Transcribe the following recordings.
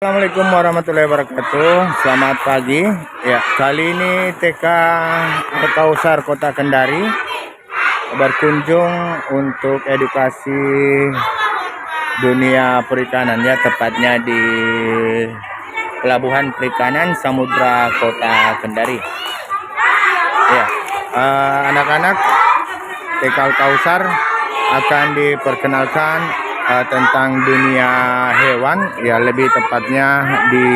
Assalamualaikum warahmatullahi wabarakatuh. Selamat pagi. Ya, kali ini TK Al-Kausar Kota Kendari berkunjung untuk edukasi dunia perikanan, ya, tepatnya di Pelabuhan Perikanan Samudra Kota Kendari. Ya, anak-anak TK Al-Kausar akan diperkenalkan tentang dunia hewan, ya, lebih tepatnya di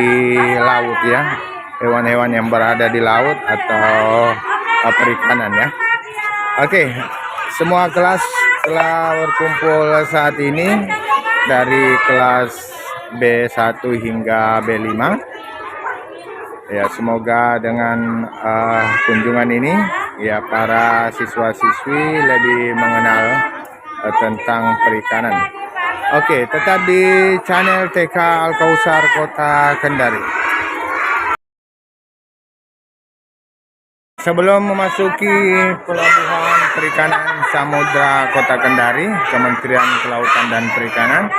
laut, ya, hewan-hewan yang berada di laut atau perikanan, ya. Oke, semua kelas telah berkumpul saat ini dari kelas B1 hingga B5. Ya, semoga dengan kunjungan ini, ya, para siswa-siswi lebih mengenal tentang perikanan. Oke, tetap di channel TK Al-Kausar Kota Kendari. Sebelum memasuki Pelabuhan Perikanan Samudra Kota Kendari, Kementerian Kelautan dan Perikanan,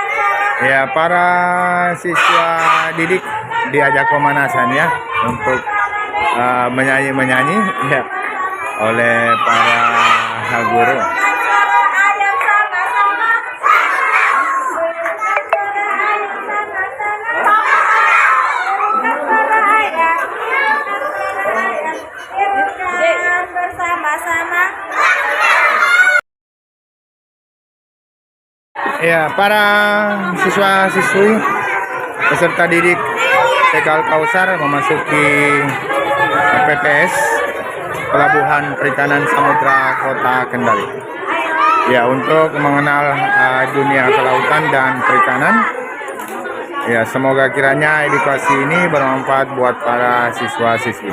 ya, para siswa didik diajak pemanasan, ya, untuk menyanyi-menyanyi, ya, oleh para guru. Ya, para siswa-siswi peserta didik TK Al-Kausar memasuki PPS Pelabuhan Perikanan Samudra Kota Kendari. Ya, untuk mengenal dunia kelautan dan perikanan. Ya, semoga kiranya edukasi ini bermanfaat buat para siswa-siswi.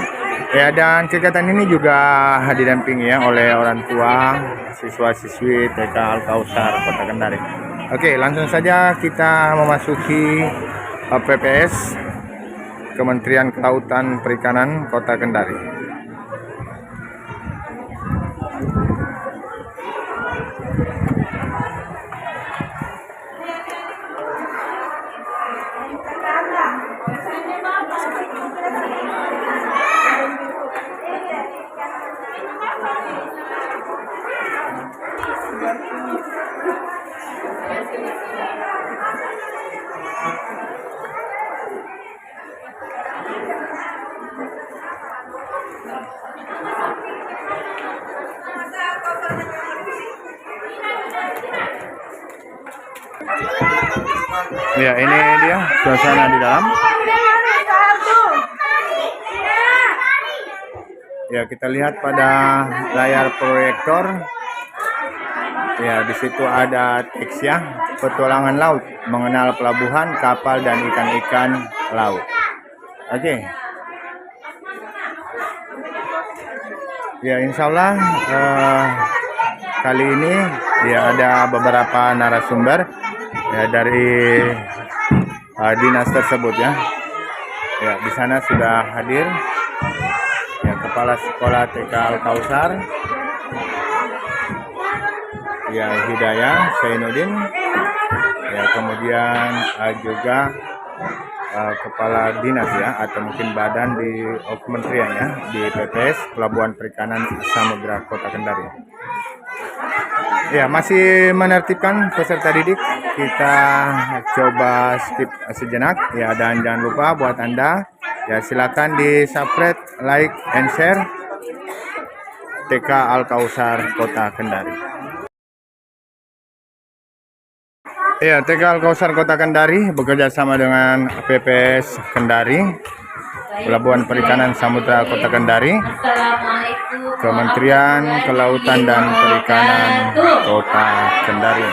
Ya, dan kegiatan ini juga didampingi, ya, oleh orang tua siswa-siswi TK Al-Kausar Kota Kendari. Oke, langsung saja kita memasuki PPS Kementerian Kelautan Perikanan Kota Kendari. Ya, ini dia suasana di dalam. Ya, kita lihat pada layar proyektor. Ya, di situ ada teks, ya, petualangan laut, mengenal pelabuhan, kapal dan ikan-ikan laut. Oke. Ya, insya Allah kali ini, ya, ada beberapa narasumber, ya, dari dinas tersebut, ya. Ya, di sana sudah hadir, ya, Kepala Sekolah TK Al-Kausar, ya, Hidayah Zainuddin, ya, kemudian juga kepala dinas, ya, atau mungkin badan di kementerian, ya, di PPS Pelabuhan Perikanan Samudra Kota Kendari. Ya, masih menertibkan peserta didik, kita coba skip sejenak, ya, dan jangan lupa buat Anda, ya, silakan di subscribe, like, and share TK Al-Kausar Kota Kendari. Ya, TK Al-Kausar Kota Kendari bekerja sama dengan PPS Kendari, Pelabuhan Perikanan Samudra Kota Kendari, Kementerian Kelautan dan Perikanan Kota Kendari.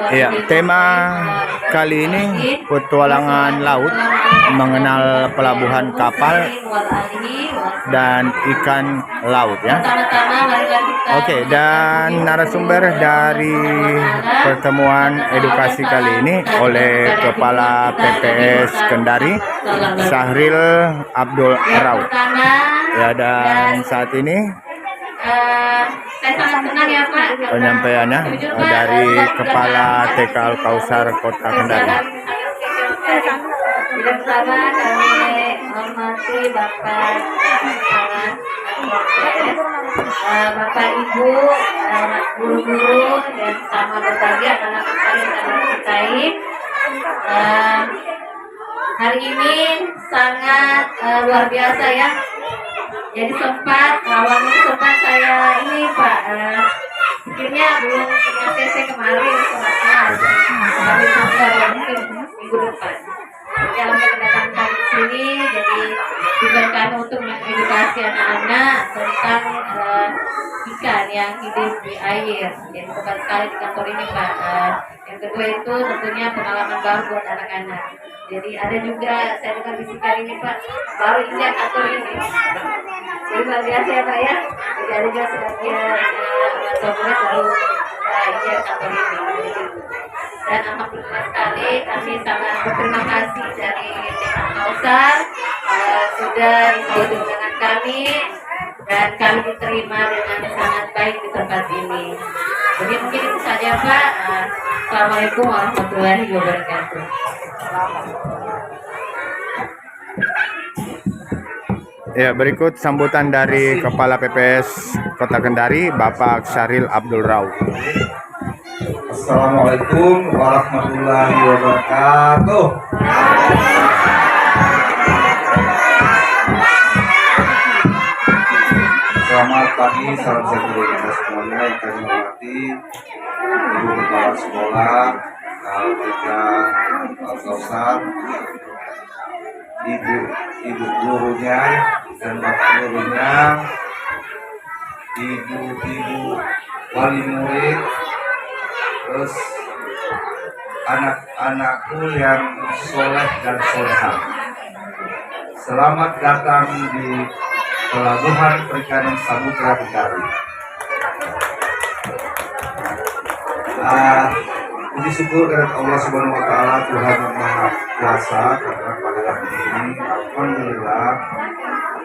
Ya, tema kali ini petualangan laut, mengenal pelabuhan, kapal dan ikan laut, ya. Oke, dan narasumber dari pertemuan edukasi kali ini oleh Kepala PPS Kendari, Sahril Abdul Raud. Ya, dan saat ini saya sangat senang ya Pak. Penyampaiannya dari Kepala TK Al Kausar Kota Kendari. Tidak bersama kami hormati Bapak Bapak Ibu, guru-guru dan sama berbagai anak-anak yang kami cintai. Hari ini sangat luar biasa ya. Jadi sempat saya ini Pak, pikirnya belum punya CC kemarin kami sampai mungkin minggu depan. Jadi alhamdulillah kedatangan kami di sini, jadi tujuan untuk mengedukasi anak-anak tentang ikan yang hidup di air. Jadi bukan sekali di kantor ini Pak. Yang kedua itu tentunya pengalaman baru buat anak-anak. Jadi ada juga saya dengar bisikan ini Pak, baru injak kantor ini. Jadi luar biasa ya Pak ya. Jadi ada juga sebagian sobat baru injak kantor ini. Dan alhamdulillah sekali kami sangat berterima kasih dari TK Kausar sudah ikut dengan kami dan kami diterima dengan sangat baik di tempat ini. Jadi mungkin itu saja Pak. Assalamualaikum warahmatullahi wabarakatuh. Ya, berikut sambutan dari Kepala PPS Kota Kendari, Bapak Syaril Abdul Rauf. Assalamualaikum warahmatullahi wabarakatuh. Selamat pagi, salam sejahtera kita semuanya yang kami hormati Ibu Kepala Sekolah, TK Al Kausar, ibu gurunya dan bapak gurunya, ibu wali murid, terus anak-anakku yang soleh dan solehah. Selamat datang di Pelabuhan Perikanan Samudra Kendari. Puji syukur kepada Allah Subhanahu Wa Taala, Tuhan yang Maha Kuasa, karena pada hari ini alhamdulillah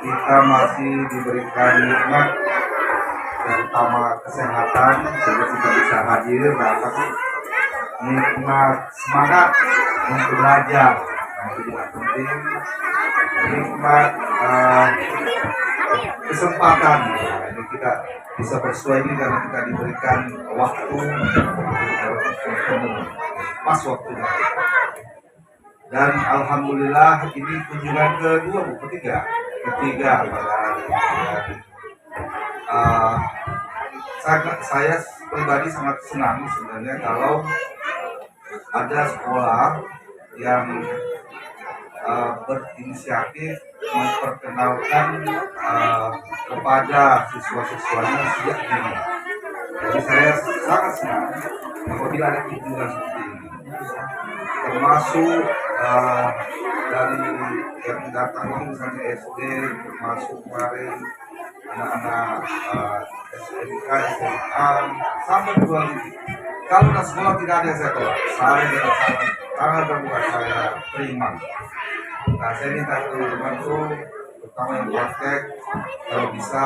kita masih diberikan nikmat, terutama kesehatan, sehingga kita bisa hadir dapat nikmat semangat untuk belajar. Itu juga penting, nikmat kesempatan. Ini kita bisa bersuai ini karena kita diberikan waktu pas waktunya. Dan alhamdulillah ini kunjungan kedua, ketiga pada hari ini. Saya pribadi sangat senang sebenarnya kalau ada sekolah yang berinisiatif memperkenalkan kepada siswa-siswanya sejak dini. Jadi saya sangat senang apabila ada kunjungan seperti ini, termasuk dari yang datang itu misalnya SD, termasuk kemarin anak-anak SMK, SMA, sampai dua ini. Kalau di sekolah tidak ada yang saya tolak, saya dengan sangat terbuka saya terima. Nah, saya minta teman-teman itu, terutama yang praktek, kalau bisa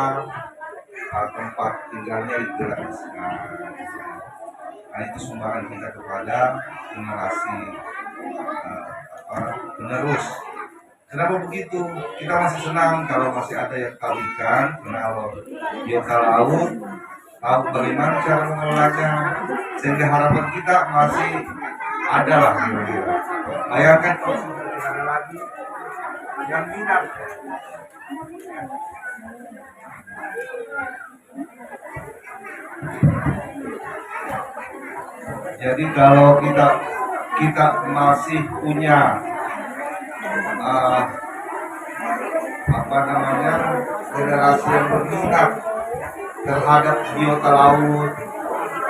tempat tinggalnya tidak di sini. Nah, itu sumbangan kita kepada generasi penerus. Kenapa begitu? Kita masih senang kalau masih ada yang tahu ikan, kenal biota laut, tahu bagaimana cara mengelolanya, sehingga harapan kita masih ada lah. Bayangkan kalau sudah tidak ada lagi yang minat. Jadi kalau kita masih punya generasi yang berminat terhadap biota laut,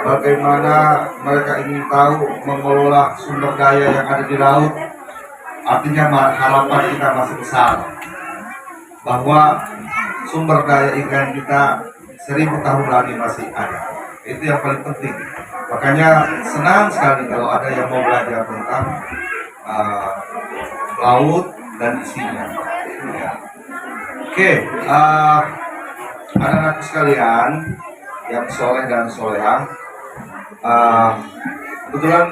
bagaimana mereka ingin tahu mengelola sumber daya yang ada di laut, artinya harapan kita masih besar bahwa sumber daya ikan kita 1000 tahun lagi masih ada. Itu yang paling penting. Makanya senang sekali kalau ada yang mau belajar tentang laut dan isinya. Ya. Oke, anak-anak sekalian yang soleh dan soleha, kebetulan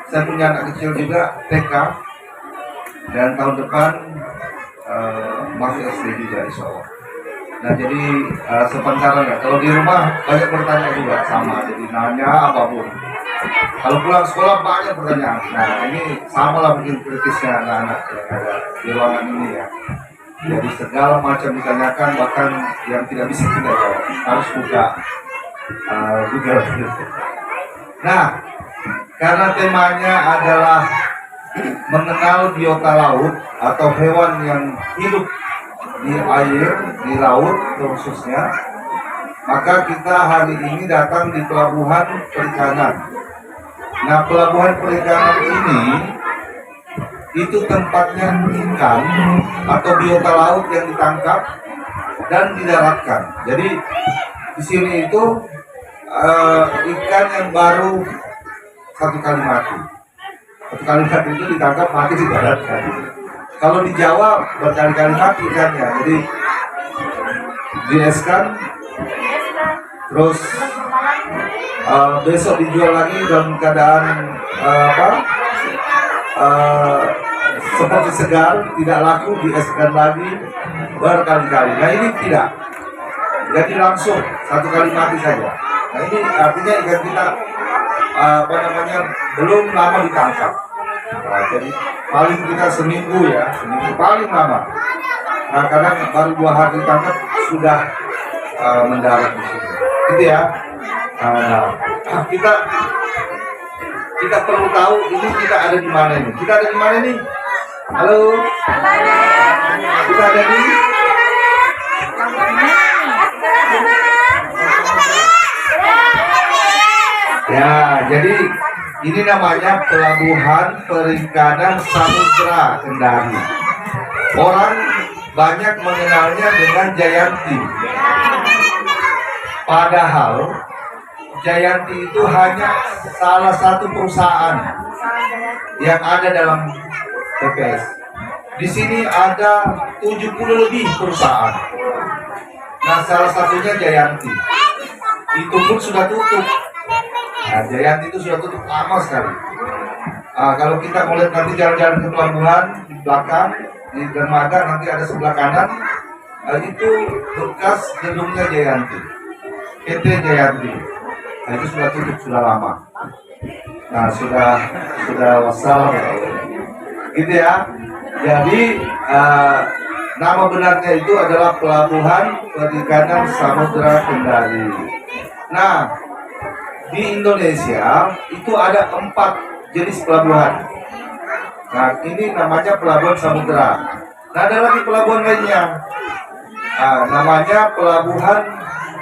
saya punya anak kecil juga TK, dan tahun depan masuk SD juga insya Allah. Nah jadi sementara ya, kalau di rumah banyak bertanya juga sama, jadi nanya apapun. Kalau pulang sekolah banyak pertanyaan. Nah ini sama lah mungkin kritisnya anak-anak yang ada di ruangan ini ya. Jadi segala macam ditanyakan, bahkan yang tidak bisa kita jawab harus buka Google. Nah, karena temanya adalah mengenal biota laut atau hewan yang hidup di air, di laut khususnya, maka kita hari ini datang di pelabuhan perikanan. Nah, pelabuhan perikanan ini itu tempatnya ikan atau biota laut yang ditangkap dan didaratkan. Jadi di sini itu ikan yang baru satu kali mati. Satu kali mati itu ditangkap, mati didaratkan. Kalau di Jawa berkali-kali mati ikannya, jadi dieskan, terus besok dijual lagi dalam keadaan seperti segar, tidak laku, dieskan lagi berkali-kali. Nah ini tidak, jadi langsung satu kali mati saja. Nah ini artinya ikan kita belum lama ditangkap. Nah, jadi paling kita seminggu paling lama. Nah karena baru 2 hari ditangkap sudah mendarat di sini, gitu ya. Kita perlu tahu ini kita ada di mana ini. Kita ada di mana nih? Halo. Kita ada di ya, jadi ini namanya Pelabuhan Perikanan Samudra Kendari. Orang banyak mengenalnya dengan Jayanti. Padahal Jayanti itu hanya salah satu perusahaan yang ada dalam TPS. Di sini ada 70 lebih perusahaan. Nah, salah satunya Jayanti. Itu pun sudah tutup. Nah, Jayanti itu sudah tutup lama sekali. Kalau kita mau lihat nanti jalan-jalan ke pelabuhan di belakang di dermaga nanti ada sebelah kanan, itu bekas gedungnya Jayanti, PT Jayanti. Nah, itu sudah tutup sudah lama. Nah, sudah wassalam, gitu ya. Jadi nama benarnya itu adalah Pelabuhan Perikanan Samudra Kendari. Nah, di Indonesia itu ada 4 jenis pelabuhan. Nah, ini namanya pelabuhan samudra. Nah, ada lagi pelabuhan lainnya. Nah, namanya Pelabuhan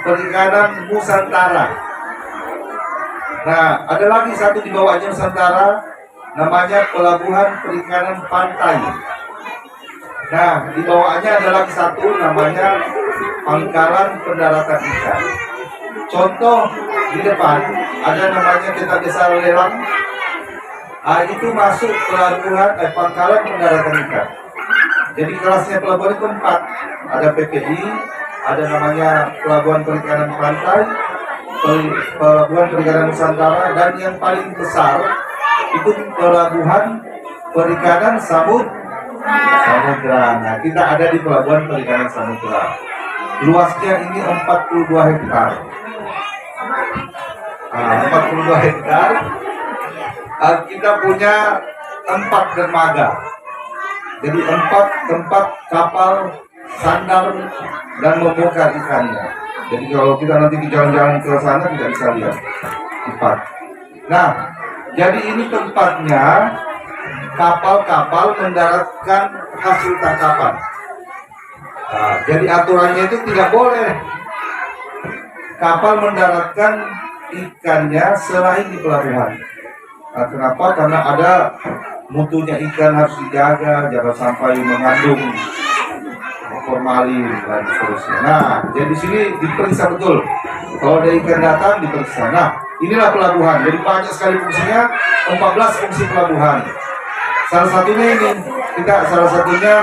Perikanan Nusantara. Nah, ada lagi satu di bawahnya Nusantara, namanya Pelabuhan Perikanan Pantai. Nah, di bawahnya ada lagi satu namanya Pangkalan Pendaratan Ikan. Contoh di depan ada namanya kita bisa lelang. Itu masuk pelabuhan Pangkalan Pendaratan Ikan. Jadi kelasnya pelabuhan itu 4. Ada PPI, ada namanya Pelabuhan Perikanan Pantai, Pelabuhan Perikanan Nusantara, dan yang paling besar itu Pelabuhan Perikanan Samudra. Nah, kita ada di Pelabuhan Perikanan Samudra. Luasnya ini 42 hektar. 42 hektar. Kita punya 4 dermaga. Jadi 4 tempat kapal sandar dan membongkar ikannya. Jadi kalau kita nanti jalan-jalan ke sana tidak bisa lihat 4. Nah, jadi ini tempatnya kapal-kapal mendaratkan hasil tangkapan. Nah, jadi aturannya itu tidak boleh kapal mendaratkan ikannya selain di pelabuhan. Nah, kenapa? Karena ada mutunya ikan harus dijaga, jangan sampai mengandung formalin dan seterusnya. Nah, jadi di sini diperiksa betul. Kalau ada ikan datang diperiksa. Nah, inilah pelabuhan. Jadi banyak sekali fungsinya, 14 fungsi pelabuhan. Salah satunya ini, salah satunya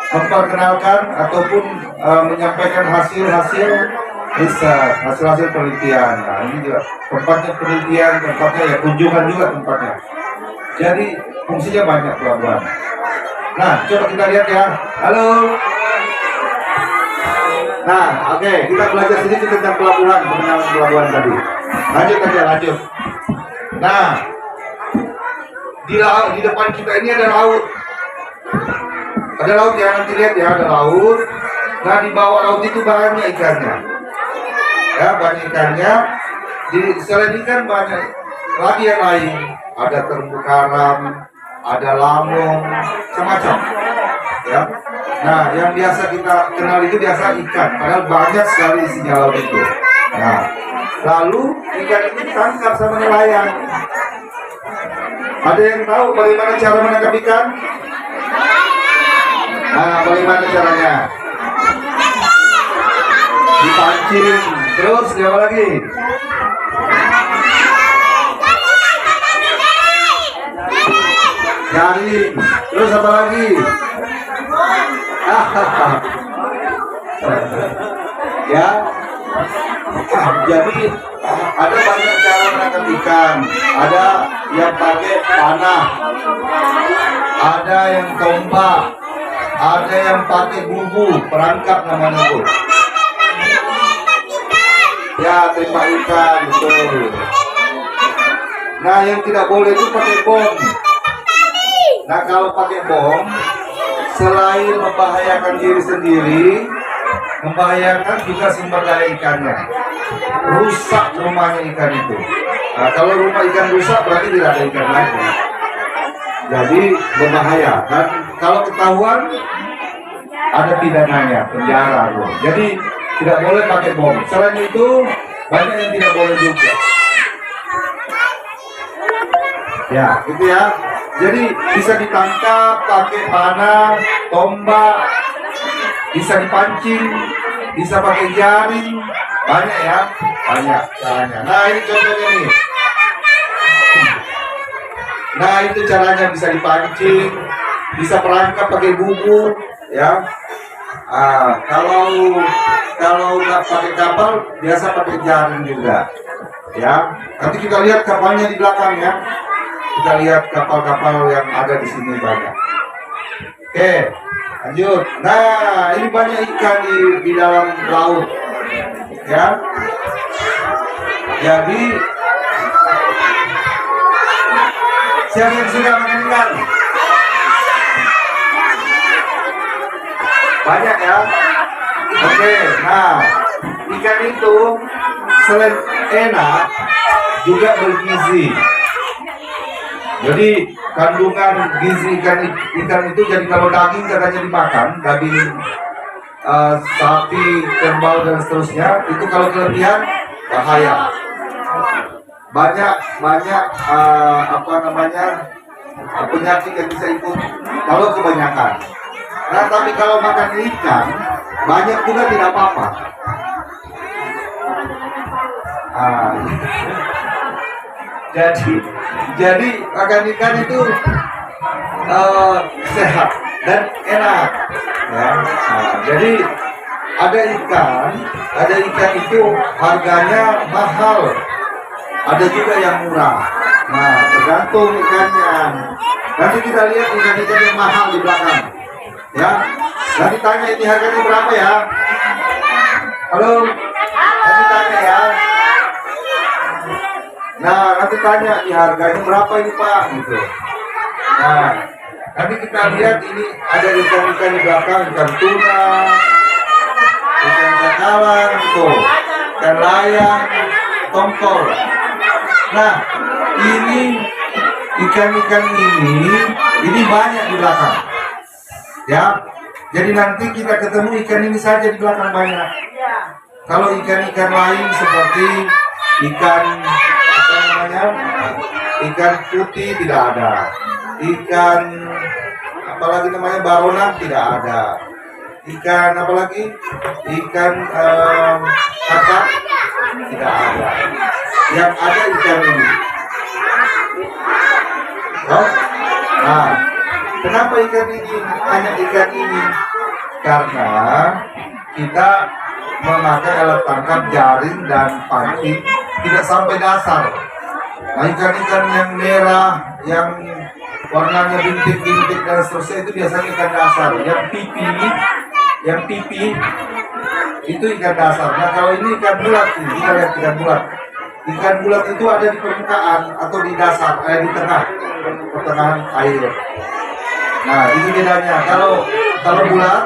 memperkenalkan ataupun menyampaikan hasil-hasil Bisa hasil-hasil penelitian. Nah, ini juga tempatnya penelitian, tempatnya ya kunjungan juga tempatnya. Jadi fungsinya banyak pelabuhan. Nah, coba kita lihat ya. Halo. Nah, oke, kita belajar sedikit tentang pelabuhan, pengenalan pelabuhan tadi. Lanjut aja, lanjut. Nah, di laut, di depan kita ini ada laut. Ada laut ya, nanti lihat ya, ada laut. Nah, di bawah laut itu banyak ikannya. Ya, banyak ikannya. Selain ikan banyak lagi yang lain. Ada terumbu karang, ada lamung, macam-macam. Ya. Nah, yang biasa kita kenal itu biasa ikan. Padahal banyak sekali isinya laut itu. Nah, lalu ikan itu ditangkap sama nelayan. Ada yang tahu bagaimana cara menangkap ikan? Nah, bagaimana caranya? Dipancing, terus apa lagi? Jaring, terus apa lagi? Ya, jadi ada banyak cara menangkap ikan. Ada yang pakai panah, ada yang tombak, ada yang pakai bubu, perangkap namanya tuh. Ya, tembak ikan, betul. Nah, yang tidak boleh itu pakai bom. Nah, kalau pakai bom, selain membahayakan diri sendiri, membahayakan juga sumber daya ikannya. Rusak rumahnya ikan itu. Nah, kalau rumah ikan rusak, berarti tidak ada ikan lagi. Jadi berbahaya. Dan kalau ketahuan, ada pidananya, penjara. Bro. Jadi tidak boleh pakai bom. Selain itu, banyak yang tidak boleh juga. Ya, gitu ya. Jadi bisa ditangkap pakai panah, tombak, bisa dipancing, bisa pakai jaring, banyak ya, banyak caranya. Nah, ini contohnya nih. Nah, itu caranya, bisa dipancing, bisa perangkap pakai bubu, ya. Kalau nggak pakai kapal, biasa pakai jaring juga, ya. Nanti kita lihat kapalnya di belakang ya. Kita lihat kapal-kapal yang ada di sini banyak. Oke, lanjut. Nah, ini banyak ikan di dalam laut, ya. Jadi, siapa yang suka makan ikan? Banyak ya. Oke, nah, ikan itu selain enak juga bergizi. Jadi kandungan gizi ikan itu, jadi kalau daging katanya dimakan, daging sapi, kerbau dan seterusnya, itu kalau kelebihan bahaya. Banyak penyakit yang bisa ikut kalau kebanyakan. Nah, tapi kalau makan ikan banyak juga tidak apa-apa. Jadi makan ikan itu sehat dan enak, ya. Nah, jadi ada ikan itu harganya mahal, ada juga yang murah. Nah, tergantung ikannya. Nanti kita lihat ikan-ikan yang mahal di belakang, ya. Nanti tanya ini harganya berapa ya? Halo, nanti tanya ya. Nah, nanti tanya di harganya berapa ini Pak, gitu. Nah, nanti kita lihat ini ada ikan-ikan di belakang, ikan tuna, ikan cakalang, gitu, ikan layang, tongkol. Nah, ini ikan-ikan ini banyak di belakang, ya. Jadi nanti kita ketemu ikan ini saja di belakang banyak. Kalau ikan-ikan lain seperti ikan putih tidak ada, ikan apalagi namanya baronang tidak ada, ikan apalagi ikan kakap tidak ada. Yang ada ikan ini. Oh? Nah, kenapa ikan ini hanya ikan ini? Karena kita memakai alat tangkap jaring dan pancing tidak sampai dasar. Nah, ikan-ikan yang merah, yang warnanya bintik-bintik dan seterusnya itu biasanya ikan dasar. Yang pipi itu ikan dasar. Nah, kalau ini ikan bulat, kita lihat ikan bulat. Ikan bulat itu ada di permukaan atau di dasar, di tengah, pertengahan air. Nah, itu bedanya. Kalau bulat,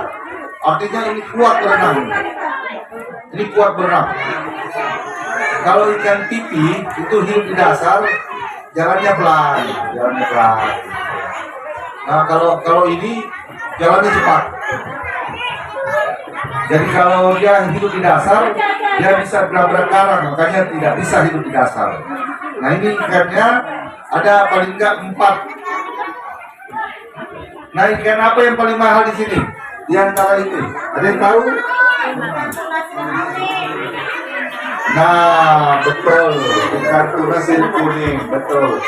artinya ini kuat berenang. Ini kuat berenang. Kalau ikan pipi itu hidup di dasar, jalannya pelan. Nah, kalau ini jalannya cepat. Jadi kalau dia hidup di dasar, dia bisa berat-berat karang, makanya tidak bisa hidup di dasar. Nah, ini ikannya ada paling enggak 4. Nah, ikan apa yang paling mahal di sini? Di antara itu, ada yang tahu? Nah, betul, ikan tuna sirip kuning, betul.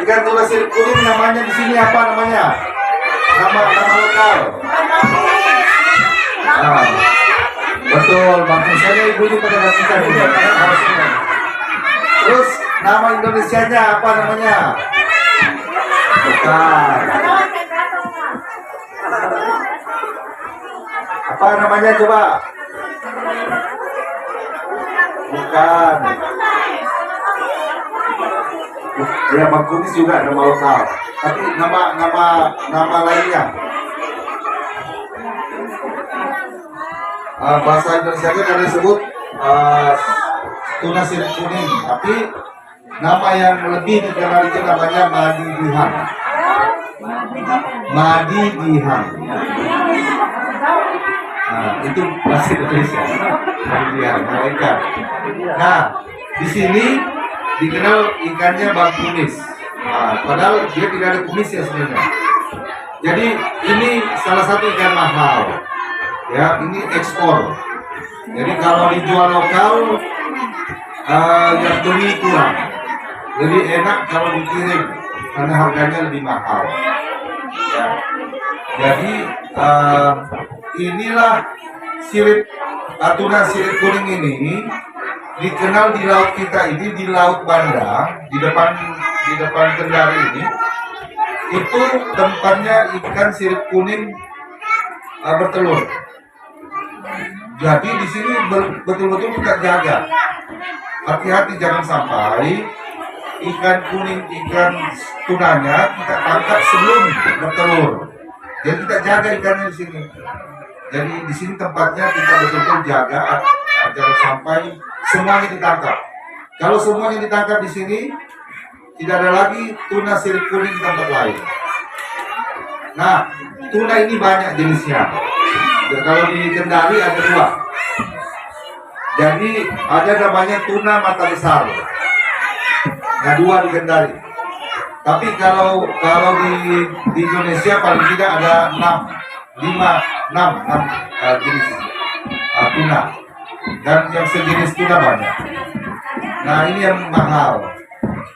Ikan tuna sirip kuning namanya di sini apa namanya? Nama lokal. Nah, betul, maksudnya ibu ini pada gantikan ini. Terus nama Indonesianya apa namanya? Bukan. Apa namanya coba? Bukan. Ya, Bang Kumis juga nama lokal. Tapi nama lainnya. Bahasa Indonesia kan ada disebut tuna sirip kuning, tapi nama yang lebih dikenal itu namanya madidihan. Madidihan. Nah, itu bahasa Indonesia. Madidihan, ikan. Nah, di sini dikenal ikannya Bang Kumis. Nah, padahal dia tidak ada kumis ya sebenarnya. Jadi ini salah satu ikan mahal. Ya, ini ekspor. Jadi kalau dijual lokal, yang beli kurang. Jadi enak kalau dikirim karena harganya lebih mahal. Ya. Jadi inilah tuna sirip kuning ini dikenal di laut kita ini, di Laut Banda, di depan Kendari ini. Itu tempatnya ikan sirip kuning bertelur. Jadi di sini betul-betul kita jaga. Hati-hati jangan sampai ikan kuning, ikan tunanya kita tangkap sebelum bertelur. Jadi kita jaga ikannya di sini. Jadi di sini tempatnya kita betul-betul jaga agar sampai semuanya ditangkap. Kalau semuanya ditangkap di sini, tidak ada lagi tuna sirip kuning di tempat lain. Nah, tuna ini banyak jenisnya. Dan kalau di Kendari ada 2. Jadi ada namanya tuna mata besar. Nah, 2 di Kendari. Tapi kalau di Indonesia paling tidak ada 6 jenis tuna. Dan yang sejenis tuna banyak. Nah, ini yang mahal.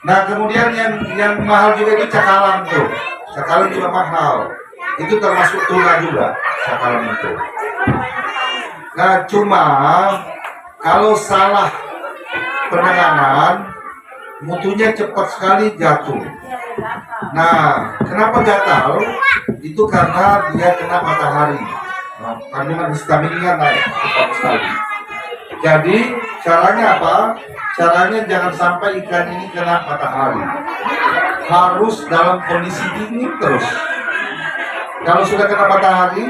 Nah, kemudian yang mahal juga itu cakalang tuh. Cakalang juga mahal. Itu termasuk tuna juga, cakalang itu. Nah, cuma kalau salah penanganan, mutunya cepat sekali jatuh. Nah, kenapa gatal? Itu karena dia kena matahari. Nah, kandungan histaminnya naik cepat sekali. Jadi caranya apa? Caranya jangan sampai ikan ini kena matahari. Harus dalam kondisi dingin terus. Kalau sudah kena matahari,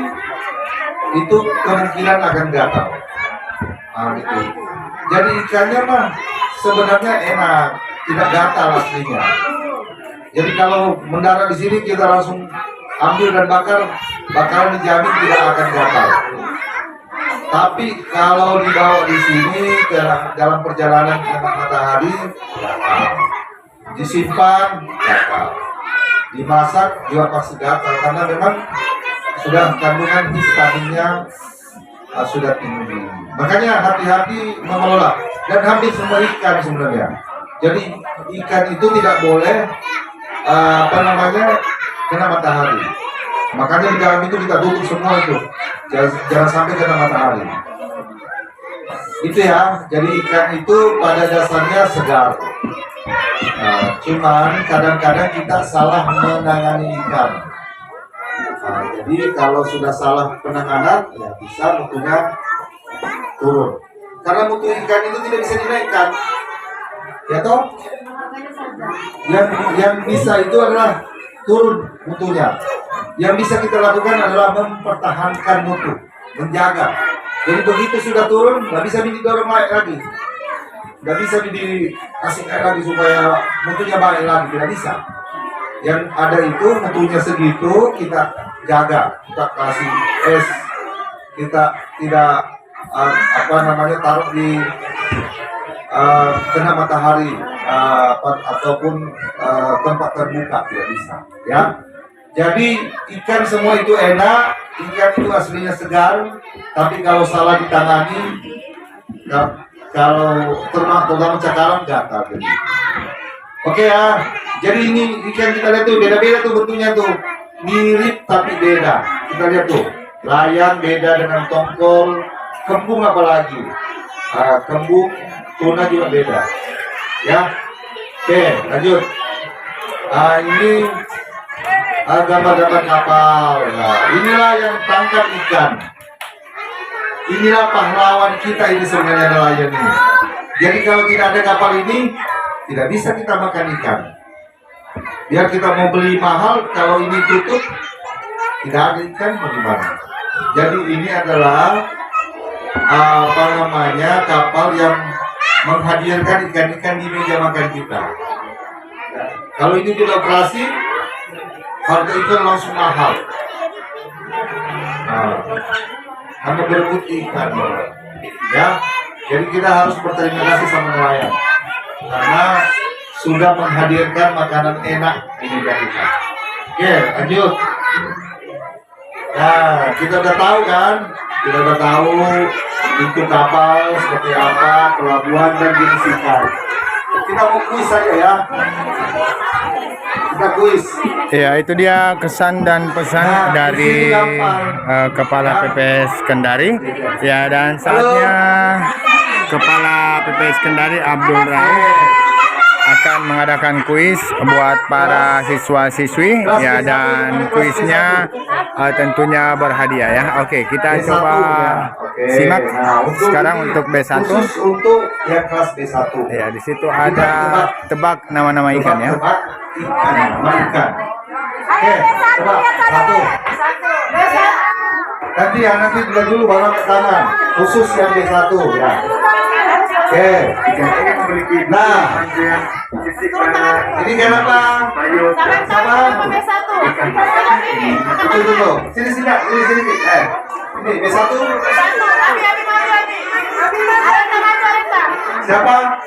itu kemungkinan akan gatal. Nah, gitu. Jadi ikannya mah sebenarnya enak, tidak gatal aslinya. Jadi kalau mendarat di sini kita langsung ambil dan bakal dijamin tidak akan gatal. Tapi kalau dibawa di sini dalam perjalanan kena matahari, gatal. Disimpan, gatal. Dimasak juga pasti gatal karena memang sudah kandungan histaminnya sudah tinggi. Makanya hati-hati mengelola. Dan hampir semua ikan sebenarnya. Jadi ikan itu tidak boleh kena matahari. Makanya di dalam itu kita tutup semua itu. Jangan sampai kena matahari. Itu ya. Jadi ikan itu pada dasarnya segar. Nah, cuman kadang-kadang kita salah menangani ikan. Nah, jadi kalau sudah salah penanganan, ya bisa mutunya turun. Karena mutu ikan itu tidak bisa dinaikkan, ya toh? Yang bisa itu adalah turun mutunya. Yang bisa kita lakukan adalah mempertahankan mutu, menjaga. Jadi begitu sudah turun, nggak bisa didorong naik lagi, nggak bisa dikasih naik lagi supaya mutunya baik lagi, tidak bisa. Yang ada itu mutunya segitu kita jaga, kita kasih es, kita tidak taruh di kena matahari ataupun tempat terbuka, tidak bisa ya. Jadi ikan semua itu enak, ikan itu aslinya segar, tapi kalau salah ditangani, kalau terutama cakalang gatal jadi. Oke ya, jadi ini ikan kita lihat tuh beda-beda tuh bentuknya tuh, mirip tapi beda. Kita lihat tuh, layang beda dengan tongkol, kembung apalagi, kembung tuna juga beda. Ya, oke lanjut. Ini gambar-gambar kapal. Nah, inilah yang tangkap ikan. Inilah pahlawan kita ini sebenarnya nelayan ini. Jadi kalau tidak ada kapal ini, tidak bisa kita makan ikan. Biar kita mau beli mahal, kalau ini tutup, tidak ada ikan, bagaimana? Jadi ini adalah kapal yang menghadirkan ikan-ikan di meja makan kita. Kalau ini tidak operasi, harga ikan langsung mahal. Karena berebut ikan, ya. Jadi kita harus berterima kasih sama nelayan karena sudah menghadirkan makanan enak di meja kita. Oke, lanjut. Nah, kita udah tahu kan? Kita udah tahu itu kapal seperti apa, pelabuhan dan jenis ikan. Kita mau kuis saja ya. Kita kuis. Ya, itu dia kesan dan pesan dari Kepala PPS Kendari. Ya, dan saatnya Kepala PPS Kendari Abdul Rauf akan mengadakan kuis buat para siswa-siswi ya, dan kuisnya tentunya berhadiah ya. Oke, kita coba simak sekarang untuk B1. Khusus untuk yang kelas B1. Ya, di situ ada tebak nama-nama ikan ya. Ikan. Oke, coba satu. Nanti dulu baru ke tangan. Khusus yang B1 ya. Oke. Nah, ini kenapa? Sama. Itu. Sini. Ini B1.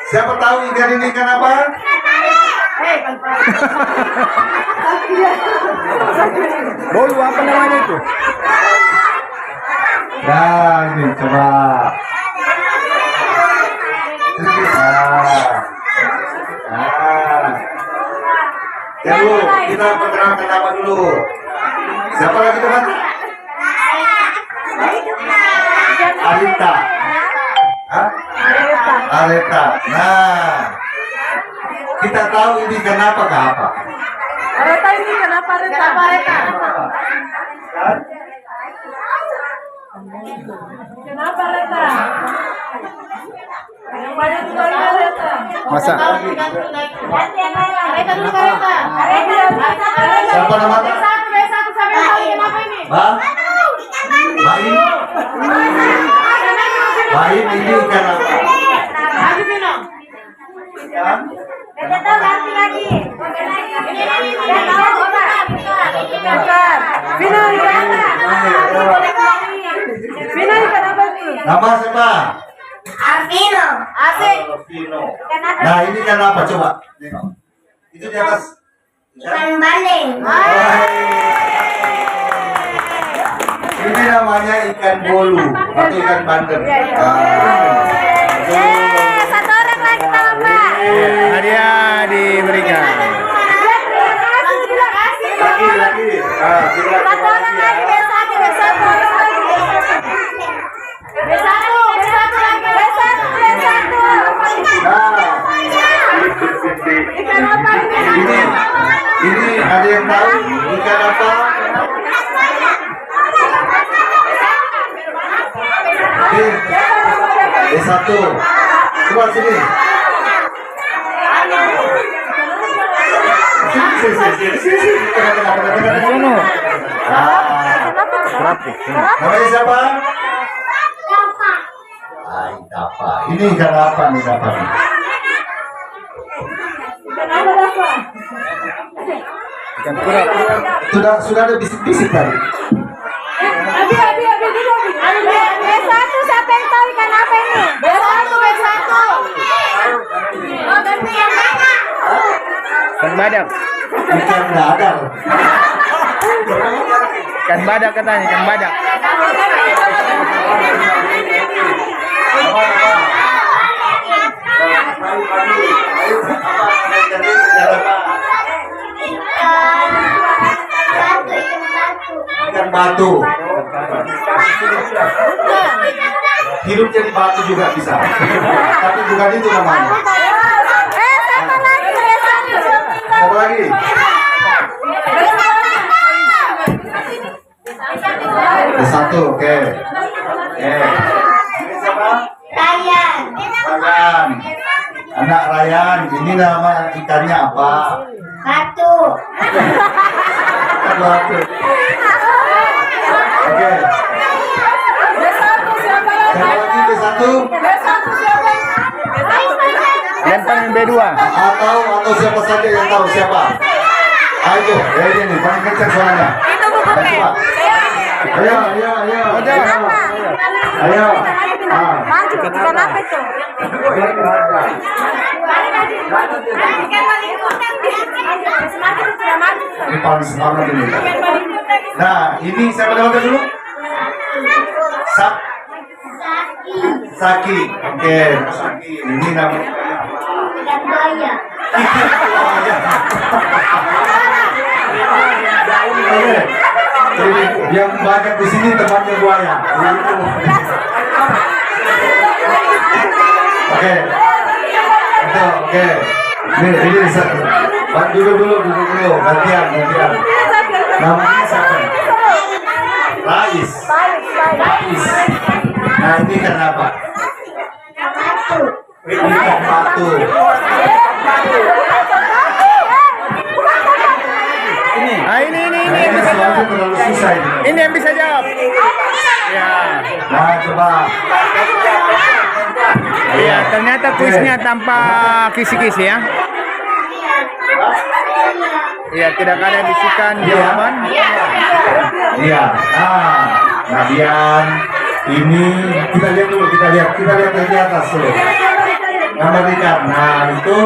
Siapa tahu ikan ini ikan apa? Bolu apa namanya itu? Nah, ini coba. Ya dulu, kita perkenalkan nama dulu. Siapa lagi teman? Arita. Hah? Arita. Nah, kita tahu ini kenapa ke apa? Areta ini kenapa Areta? Kenapa Areta? Yang banyak juga Areta. Masa? Areta dulu Areta. Siapa namanya? B1 sampai tahu kenapa ini? Baik, ini ikan apa? Lagi minum. Ikan? Kita tahu ganti lagi. Ini tahu apa? Ikan. Bina ikan apa? Bina ikan apa itu? Nama siapa? Alvino. Asik. Alvino. Nah, ini ikan apa? Coba. Tengok. Itu di atas. Ikan bandeng. Ini namanya ikan bolu atau ikan bandeng. Satu orang lagi tambah. Hadiah diberikan. Lagi. Satu orang lagi B1 lagi. B1 lagi. B1. Coba sini. Sini. Sono. Ah, Rapi. namanya siapa? Dapa. Ini ikan apa nih Dapa? Ikan kura. Sudah ada bisik-bisik tadi. B1 siapa yang tahu ikan apa ini? B1. Oh, ganti yang mana? Ikan badak. Ikan dadar. Ikan badak katanya, ikan badak. Ikan batu. Hidup jadi batu juga bisa. Tapi bukan itu namanya. Siapa lagi? Apa lagi? B1, oke. Ini siapa? Ryan. Ryan. Anak Ryan. Ini nama ikannya apa? Batu. Ikan batu. Oke. Siapa lagi B1? Lempar yang B2. Atau siapa saja yang tahu siapa? Ayo, ya ini paling kencang suaranya. Itu buku Coba. Ayo. Ayo. Ah. Maju, ikan apa itu? Ini paling semangat ini. Nah, ini siapa namanya dulu? Saki. Oke, Saki. Ini namanya. Ikan buaya. Oke. Jadi yang banyak di sini temannya buaya. Oke. Oke. Ini dulu. Gantian. Namanya siapa? Rais. Nah, ini kenapa? Ikan batu. Ini Ini yang bisa soalnya jawab. terlalu susah ini. Ini yang bisa jawab. Ya. Nah, coba. Iya, ternyata kuisnya tanpa kisi-kisi ya. Iya, tidak ada bisikan jawaban. Iya. Nah, Dian, ini kita lihat dari atas dulu. Nama ikan. Nah, itu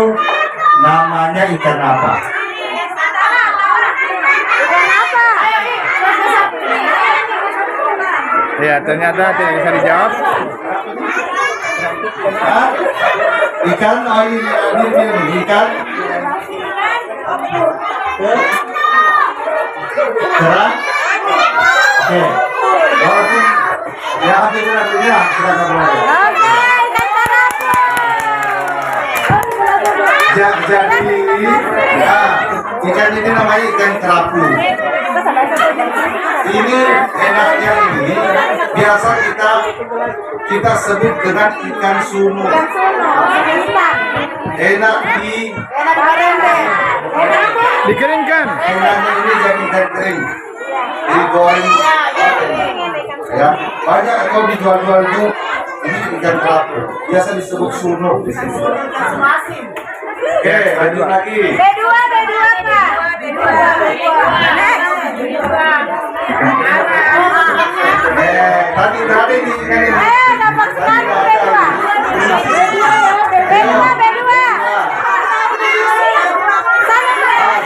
namanya ikan apa? Iya, ternyata tidak bisa dijawab. Hah? Ikan, oh ini ikan. Kerang. Oke. Walaupun ya artinya kita mulai. Jadi, ikan ini namanya ikan kerapu. Ini enaknya ini biasa kita sebut dengan ikan sunu. Enak Dikeringkan. enaknya ini jadi ikan kering, digoreng. Ya, banyak kalau dijual-jual itu ini ikan kerapu. Biasa disebut sunu di sini. Oke, lanjut lagi. B2 Pak. Tadi udah ada di ikan ini. Ayo dapat sekali B2. B2. Sana Pak.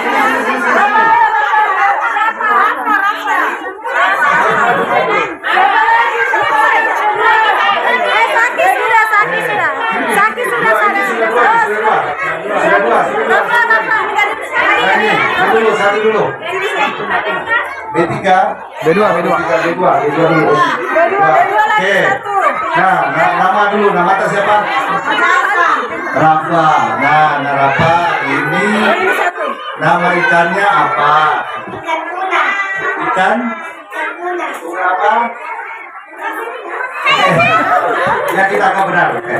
Saki sudah sana. Sudah dua. Satu dulu. B3. B2. B2 dulu. Oke. Nah, nama dulu. Nama atas siapa? Rafa. Nah, Rafa ini nama ikannya apa? Ikan? Tuna apa? Ya kita akan benar. Oke.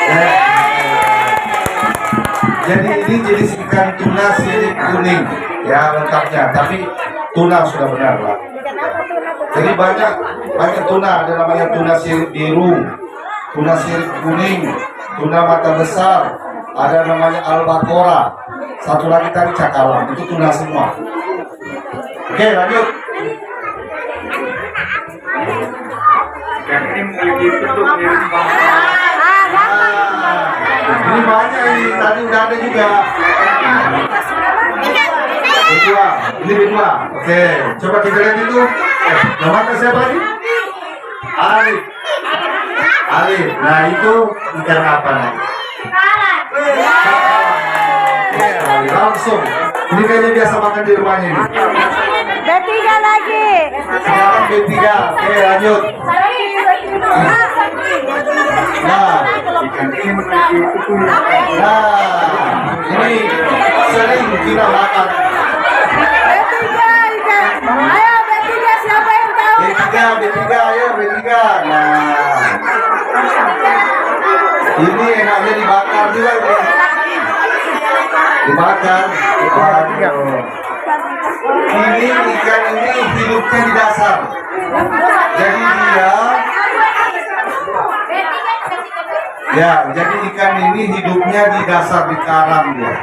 Ya. Jadi ini jenis ikan tuna sirip kuning ya lengkapnya. Tapi tuna sudah benar lah. Jadi banyak tuna, ada namanya tuna sirip biru, tuna sirip kuning, tuna mata besar, ada namanya albacora, satu lagi tadi cakalang, itu tuna semua. Oke, lanjut. Ikan ini memiliki bentuk mirip Ini banyak ini, tadi udah ada juga. Berdua, ini berdua. Oke, coba kita lihat itu. Nama siapa lagi? Alif. Alif. Nah itu ikan apa nih? Langsung. Ini kayaknya biasa makan di rumahnya ini. B3 lagi. Sekarang B3. Oke, lanjut. Nah, ikan ini memiliki kuku yang ini sering kita makan. B3 ikan. Ayo B3 siapa yang tahu? B3, ayo B3. Nah, ini enaknya dibakar juga ini. Dibakar. Waduh. Ini ikan ini hidupnya di dasar. Jadi jadi ikan ini hidupnya di dasar, di karang dia.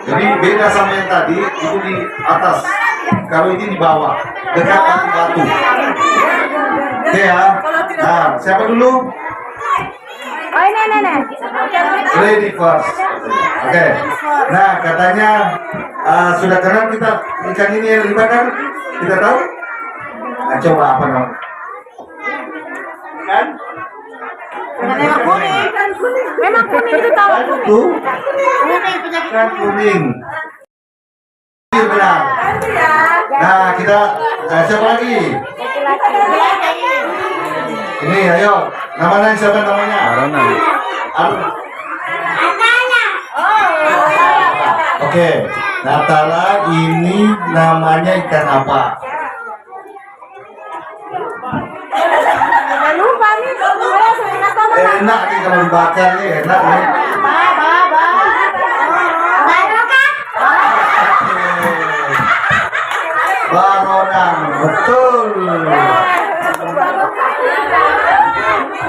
Jadi beda sama yang tadi, itu di atas. Kalau ini di bawah, dekat batu-batu. Oke ya. Nah, siapa dulu? Oh ini. Lady first. Oke. Nah, katanya sudah kenal kita ikan ini yang dibakar? Kita tahu? Nah, coba apa namanya? Ikan? Memang kuning itu tahu. Itu ikan kuning. Ini benar. Nah, kita siapa lagi? Ini ayo. Namanya siapa namanya? Arona. Oke, Natala ini namanya ikan apa? Jangan lupa nih. Enak nih kalau dibakar nih, enak nih. Baronang, betul.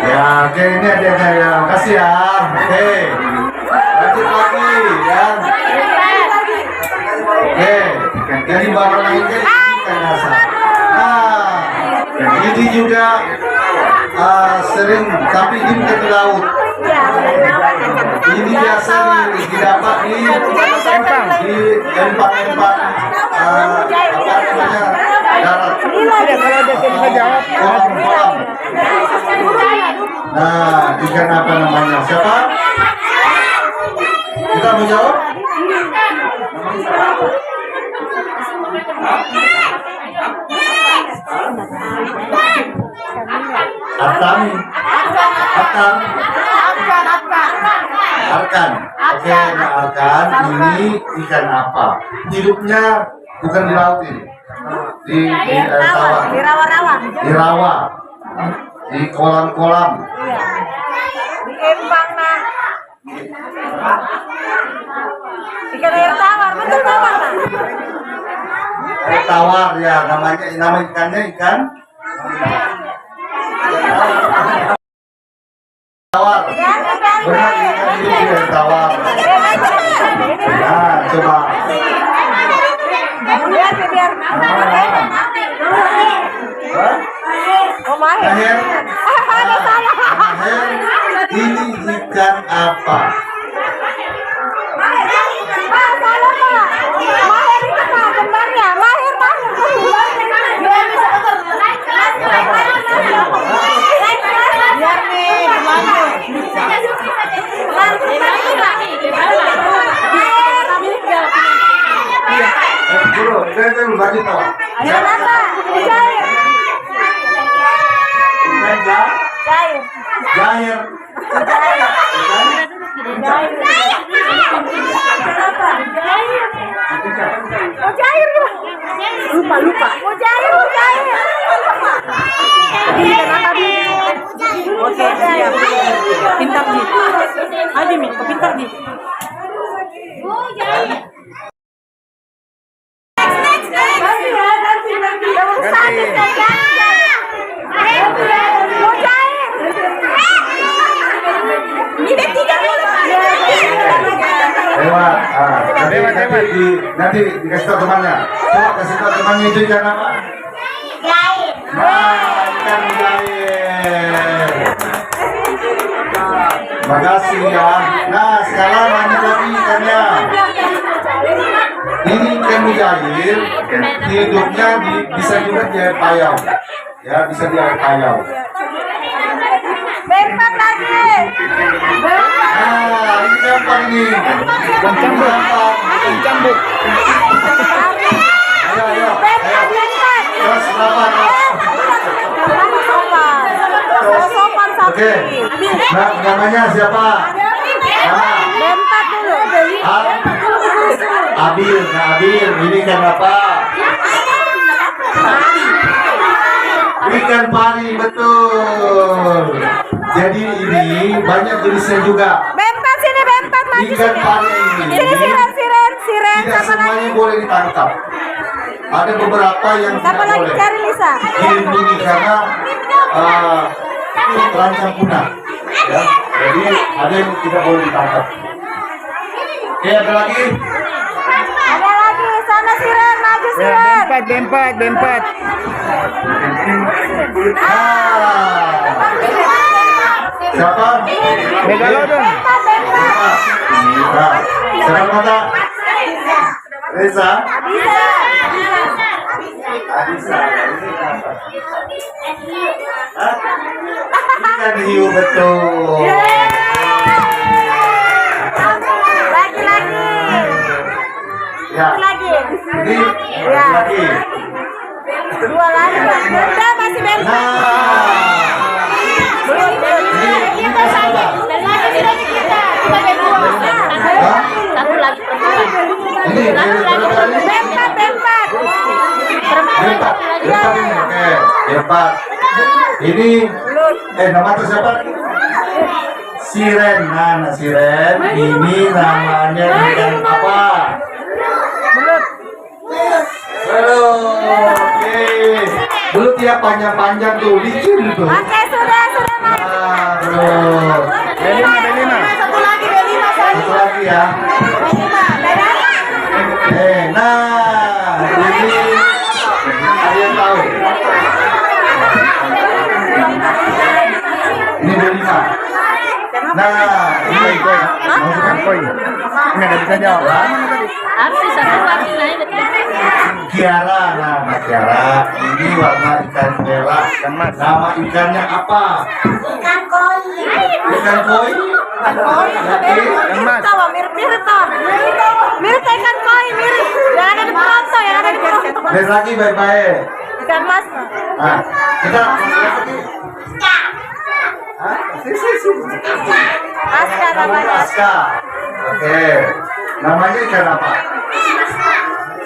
Ya, oke ini ada ya. Makasih ya. Oke. Lanjut lagi ya. Oke. Jadi baronang ini ikan dasar. Nah, ini juga sering, tapi ini bukan di laut. Ini biasa didapat di tempat-tempat apa namanya darat. Kolam-kolam. Nah, ikan apa namanya? Siapa? Kita mau jawab? Artami. Arkan. Oke, nah Arkan ini ikan apa? Hidupnya bukan di laut ini. Di air tawar. Di rawa-rawa. Di rawa. Di kolam-kolam. Di empang nah. Ikan air tawar, betul tawar nah. Air tawar ya, nama ikannya ikan tawar. Benar, ikan ini air tawar. Nah, coba. Biar. Oh mahir. Mahir. Ada salah. Mahir, ini ikan apa? Salah Pak. Mahir itu Pak kembarnya. Mahir. Biar nih gimana? Dulu, saya bagi tahu. Ikan apa? Cair. Ikan Cair. jair. Pintar Ji. Ayo Mi, pintar Ji. Lewat. Nanti dikasih tahu temannya. Coba kasih tahu temannya itu ikan apa? Ikan jair. Makasih ya. Nah, sekarang lanjut lagi ikannya. Ini ikan mujair, hidupnya bisa juga di air payau. Ya, bisa di air payau. Bempat lagi. Nah, ini gampang ini. Gampang. Cambuk. Ayo. Terus berapa? Sopan satu. Oke. Nah, namanya siapa? Bempat dulu. Abil. Nah, Abil, ini ikan apa? Ikan pari, betul. Jadi ini banyak jenisnya juga. Bempat sini, bempat maju Ikan sini. pari ini Sini siren. tidak Siapa lagi? semuanya boleh ditangkap. Ada beberapa yang Siapa tidak lagi boleh cari Lisa? dilindungi karena terancam punah. Ya, jadi ada yang tidak boleh ditangkap. Oke, ada lagi? Ada lagi, sana siren, maju Ya, siren. bempat. Siapa? Megalodon. Nah, siapa mata? Reza? Adisa. Hah? Ikan hiu, betul. Lagi. Ya, Lagi. ini Ya. lagi. Dua lagi. Udah masih bempat. Nah, Belum. ini siapa? Hah? Satu lagi perempuan. Ini Bempat. Empat ini, oke, empat. Ini, nama itu siapa? Siren, nah siren. Ini namanya ikan apa? Belum, oke. Belut ya panjang-panjang tuh, licin tuh. Oke, sudah maju. Nah, belum. Belima. Satu lagi, Belima. Satu lagi ya. Nah, ini ada yang tahu? Ini Belima. Nah, ini Masukkan koi. Ini ada bisa jawab. Apa satu lagi lain? Kiara. Nah, Kiara. Ini warna ikan bela. Ikan mas. Nama ikannya apa? Ikan koi. Ikan koi. Ikan mas. Tahu, mirip tahu. Mirip ikan koi, mirip. Yang ada di Toronto, Lihat lagi baik-baik. Ikan mas. Nah, kita Aska namanya. Aska. Oke. Namanya ikan apa?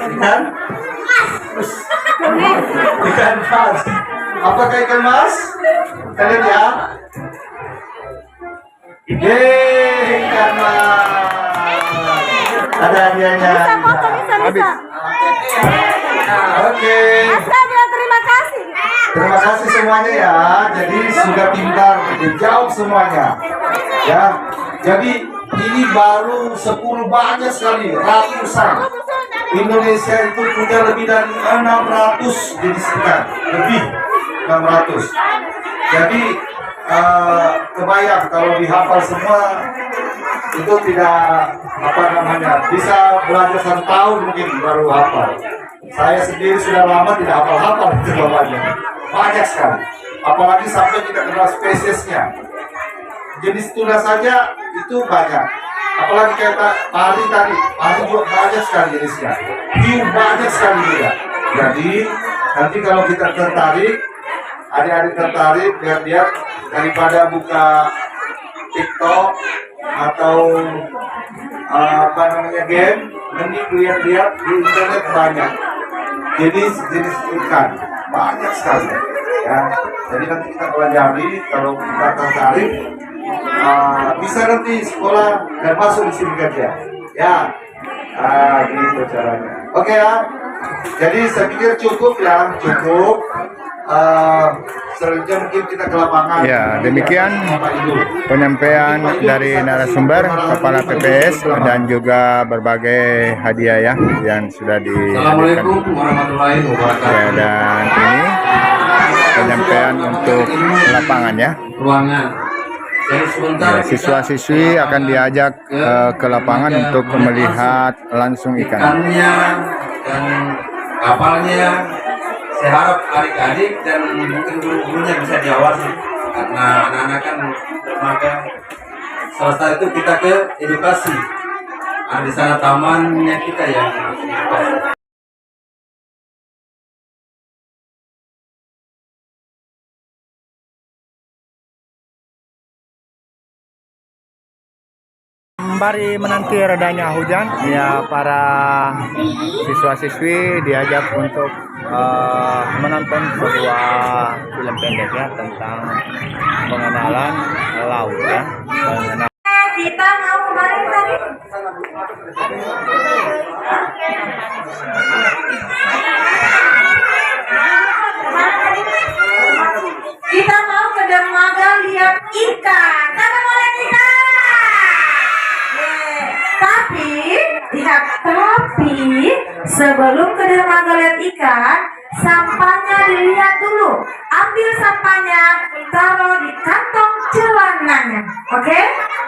Ikan? Ikan mas. Apakah ikan mas? Kita lihat ya. Yeay, ikan mas. Ada hadiahnya. Bisa foto, bisa. Oke. Aska bilang terima kasih. Terima kasih semuanya ya. Jadi sudah pintar dijawab semuanya. Ya. Jadi ini baru 10 banyak sekali, ratusan. Indonesia itu punya lebih dari 600 jenis ikan, lebih 600. Jadi kebayang kalau dihafal semua itu tidak bisa belajar 1 tahun mungkin baru hafal. Saya sendiri sudah lama tidak hafal itu namanya. Banyak sekali. Apalagi sampai kita kenal spesiesnya. Jenis tuna saja itu banyak. Apalagi kayak pari juga banyak sekali jenisnya. Hiu banyak sekali juga. Jadi nanti kalau kita tertarik, adik-adik tertarik, lihat-lihat daripada buka TikTok atau game, mending lihat-lihat di internet banyak jenis ikan banyak sekali. ya. Jadi nanti kita pelajari, kalau kita tertarik bisa nanti sekolah dan masuk di sini kerja, ya. Gitu caranya. Oke ya. Jadi saya pikir cukup ya, cukup. Selanjutnya mungkin kita ke lapangan. Ya, demikian penyampaian dari narasumber Kepala PPS dan juga berbagai hadiah ya yang sudah diberikan. Assalamualaikum warahmatullahi wabarakatuh. Ya, dan ini penyampaian untuk lapangan ya. Ruangan. Jadi sebentar Ya, siswa-siswi akan diajak ke lapangan untuk melihat langsung ikan. ikannya dan kapalnya. Saya harap adik-adik dan mungkin guru-gurunya bisa diawasi karena anak-anak kan dermaga. Setelah itu kita ke edukasi. Di sana tamannya kita yang edukasi. Sembari menanti redanya hujan, ya para siswa-siswi diajak untuk menonton sebuah film pendek ya tentang pengenalan laut ya. Kita mau kemarin tadi. Kita mau ke dermaga lihat ikan. Kita mau lihat ikan. Tapi sebelum ke dermaga lihat ikan, sampahnya dilihat dulu. Ambil sampahnya, taruh di kantong celananya. Oke?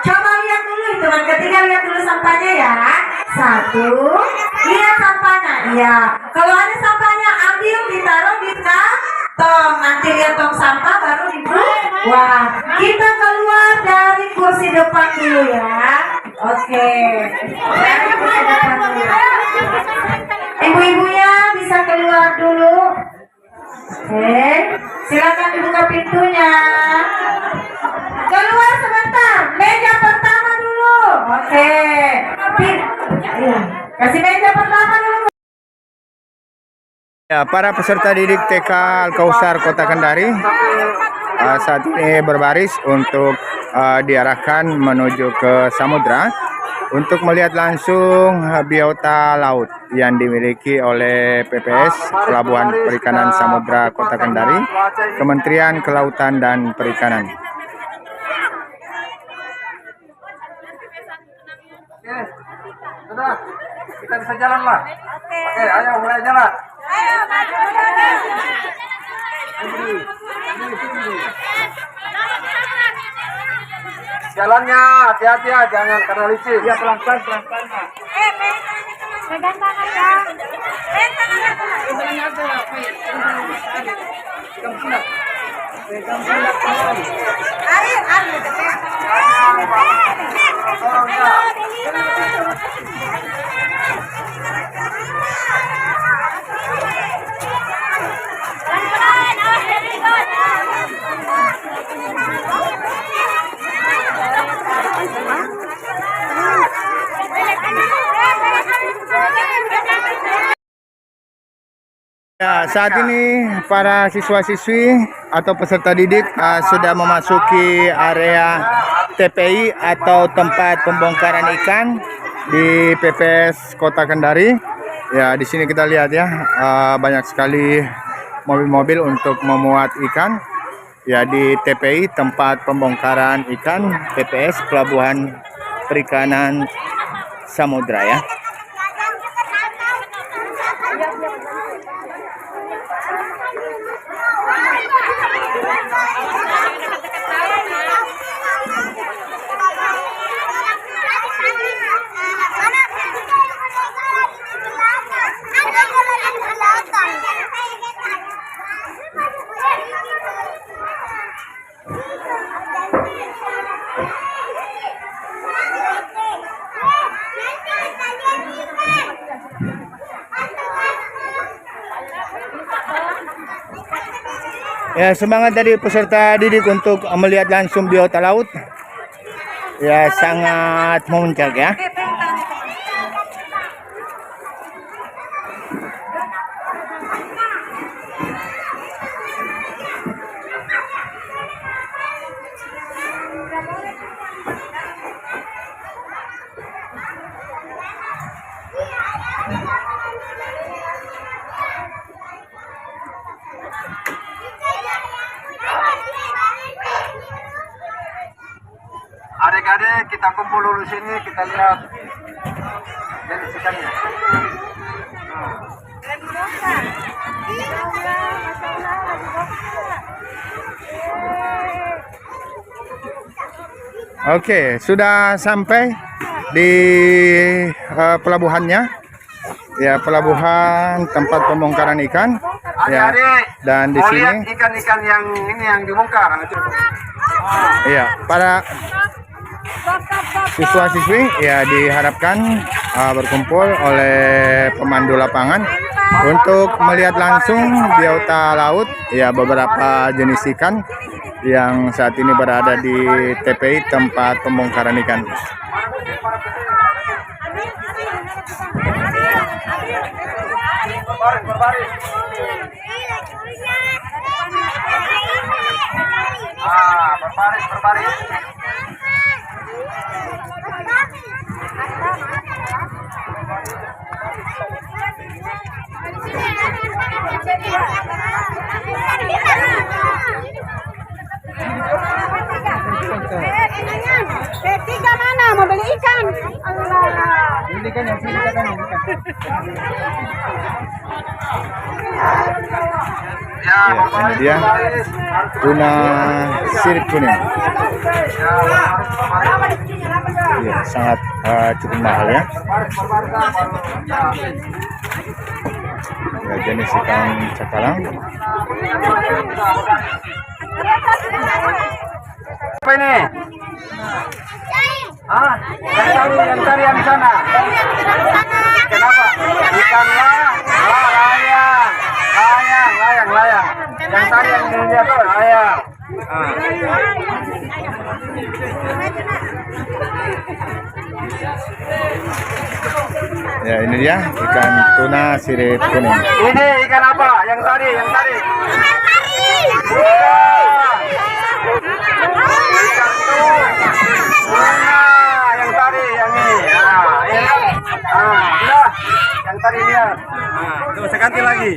Coba lihat dulu hitungan ketiga, lihat dulu sampahnya ya. 1, lihat sampahnya. Ya. Kalau ada sampahnya, ambil ditaruh di kantong. Nanti lihat tong sampah baru dibuang. Kita keluar dari kursi depan dulu ya. Oke. Dari kursi depan dulu. Ibu-ibunya bisa keluar dulu. Oke, silakan dibuka pintunya. Keluar sebentar, meja pertama dulu. Oke, kasih meja pertama dulu. Ya, para peserta didik TK Al-Kausar Kota Kendari saat ini berbaris untuk diarahkan menuju ke samudra untuk melihat langsung biota laut yang dimiliki oleh PPS Pelabuhan Perikanan Samudra Kota Kendari, Kementerian Kelautan dan Perikanan. Oke, sudah, kita bisa jalan lah. Oke, ayo mulai jalan. Jalannya hati-hati ya, jangan karena licin. Ya pelan-pelan, pelan-pelan. Pegang tangan ya. Ya, saat ini para siswa-siswi atau peserta didik sudah memasuki area TPI atau tempat pembongkaran ikan di PPS Kota Kendari. Ya, di sini kita lihat ya, banyak sekali mobil-mobil untuk memuat ikan. Ya, di TPI tempat pembongkaran ikan PPS Pelabuhan Perikanan Samudra ya. Ya, semangat dari peserta didik untuk melihat langsung biota laut. Ya, sangat memuncak ya. Adik-adik kita kumpul dulu sini, kita lihat jenis ikannya. Oke, sudah sampai di pelabuhannya. Ya, pelabuhan tempat pembongkaran ikan. Ya, Adik-adik, dan di mau sini lihat ikan-ikan yang ini yang dibongkar. ya, para siswa-siswi ya diharapkan berkumpul oleh pemandu lapangan untuk melihat langsung biota laut ya beberapa jenis ikan yang saat ini berada di TPI tempat pembongkaran ikan. Berbaris. Berbaris. Tiga mana mau beli ikan? Allah. Ini kan yang sini kan Ya, ini dia tuna sirip kuning. Ya, sangat cukup mahal ya. Ya, jenis ikan cakalang. Apa ini? Yang tadi yang di sana. Kenapa? Ikan layang. Yang tadi yang dilihat tuh layang. Ya, ini dia ikan tuna sirip kuning. Ini ikan apa? Yang tadi. Yang tadi, yang ini. Sudah. Yang tadi lihat. Tuh, saya ganti lagi.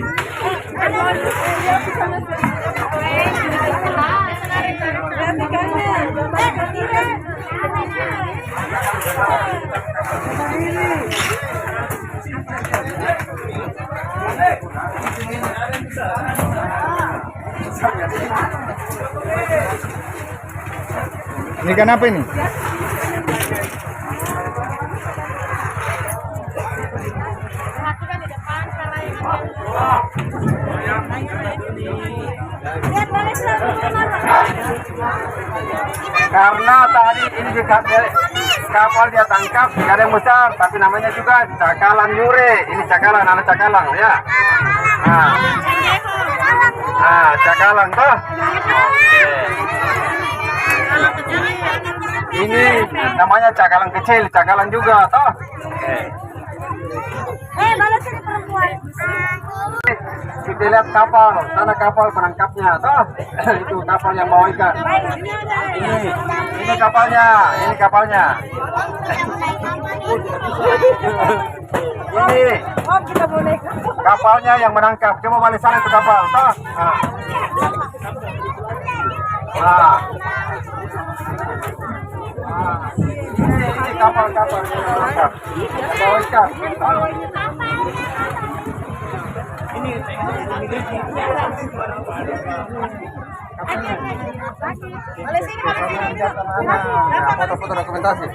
Ini ikan apa ini? Karena tadi ini juga kapal dia tangkap, tidak ada yang besar, tapi namanya juga cakalang nyure. Ini cakalang, anak cakalang ya. Cakalang tuh. Ini namanya cakalang kecil, cakalang juga toh. Balas ini perempuan. Kita lihat kapal, sana kapal penangkapnya toh. Itu kapal yang bawa ikan. Ini kapalnya. Ini kapalnya yang menangkap. Coba balik sana itu kapal toh. Ini kapal yang menangkap. Bawa ikan. Foto-foto dokumentasi.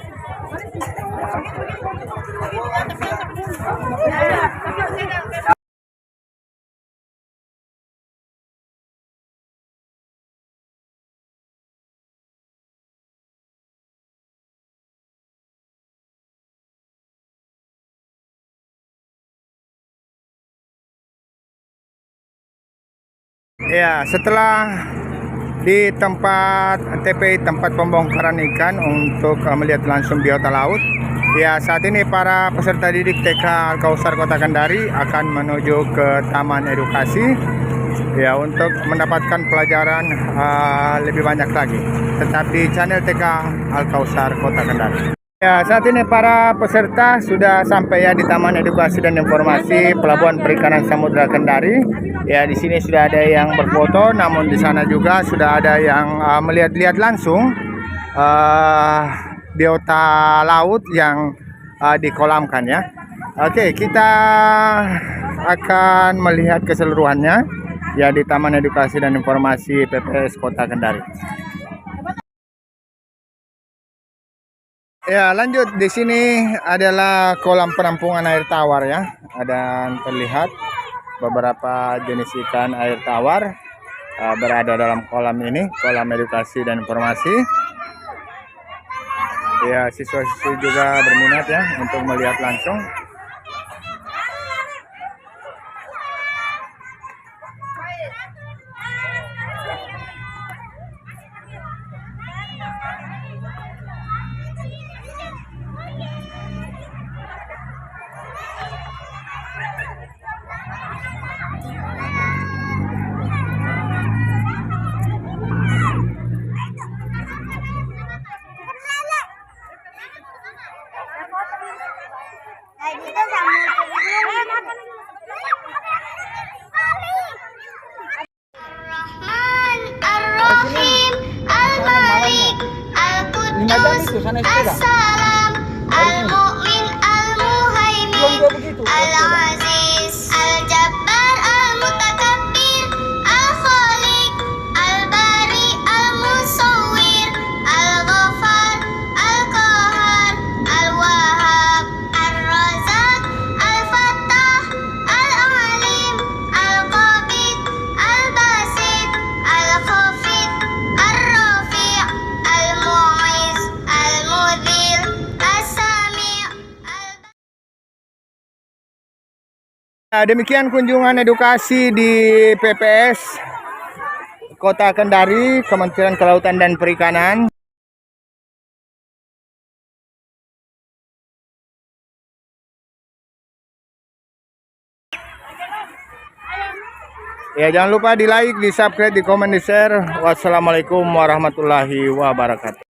Ya, setelah di tempat TPI tempat pembongkaran ikan untuk melihat langsung biota laut, ya saat ini para peserta didik TK Al-Kausar Kota Kendari akan menuju ke Taman Edukasi ya untuk mendapatkan pelajaran lebih banyak lagi. Tetap di channel TK Al-Kausar Kota Kendari. Ya, saat ini para peserta sudah sampai ya di Taman Edukasi dan Informasi Pelabuhan Perikanan Samudra Kendari. Ya, di sini sudah ada yang berfoto, namun di sana juga sudah ada yang melihat-lihat langsung biota laut yang dikolamkan ya. Oke, kita akan melihat keseluruhannya ya di Taman Edukasi dan Informasi PPS Kota Kendari. Ya, lanjut. Di sini adalah kolam penampungan air tawar ya. Dan terlihat beberapa jenis ikan air tawar berada dalam kolam ini, kolam edukasi dan informasi. Ya, siswa-siswi juga berminat ya untuk melihat langsung. Assalam al-mu'min al-muhaimin al-aziz al-jabbar al-mutakabbir al-khaliq al-bari al-musawwir al-ghafar al-qahar al-wahhab al-razak al-fattah al-alim al-qabid al-basit al-khafid al-rafi' al-mu'iz al-mudhil as-sami' Demikian kunjungan edukasi di PPS Kota Kendari, Kementerian Kelautan dan Perikanan. Ya, jangan lupa di like, di subscribe, di komen, di share. Wassalamualaikum warahmatullahi wabarakatuh.